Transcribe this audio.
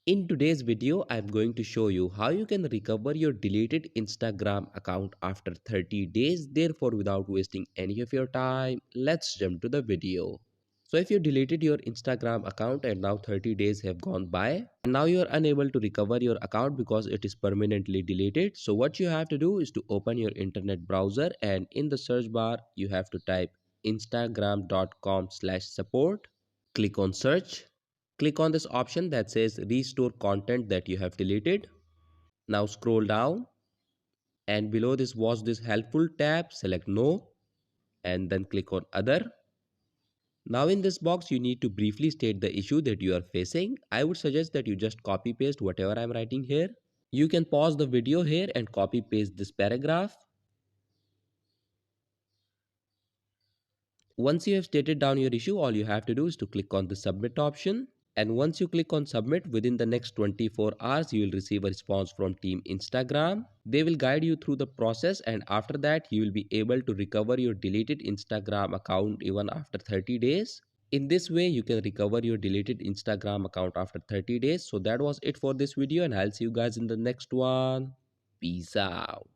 In today's video, I'm going to show you how you can recover your deleted Instagram account after 30 days. Therefore, without wasting any of your time, let's jump to the video. So if you deleted your Instagram account and now 30 days have gone by and now you are unable to recover your account because it is permanently deleted. So what you have to do is to open your internet browser and in the search bar, you have to type instagram.com/support. Click on search. Click on this option that says restore content that you have deleted. Now scroll down and below this was this helpful tab, select no and then click on other. Now in this box you need to briefly state the issue that you are facing. I would suggest that you just copy paste whatever I am writing here. You can pause the video here and copy paste this paragraph. Once you have stated down your issue, all you have to do is to click on the submit option. And once you click on submit, within the next 24 hours, you will receive a response from Team Instagram. They will guide you through the process and after that, you will be able to recover your deleted Instagram account even after 30 days. In this way, you can recover your deleted Instagram account after 30 days. So that was it for this video and I'll see you guys in the next one. Peace out.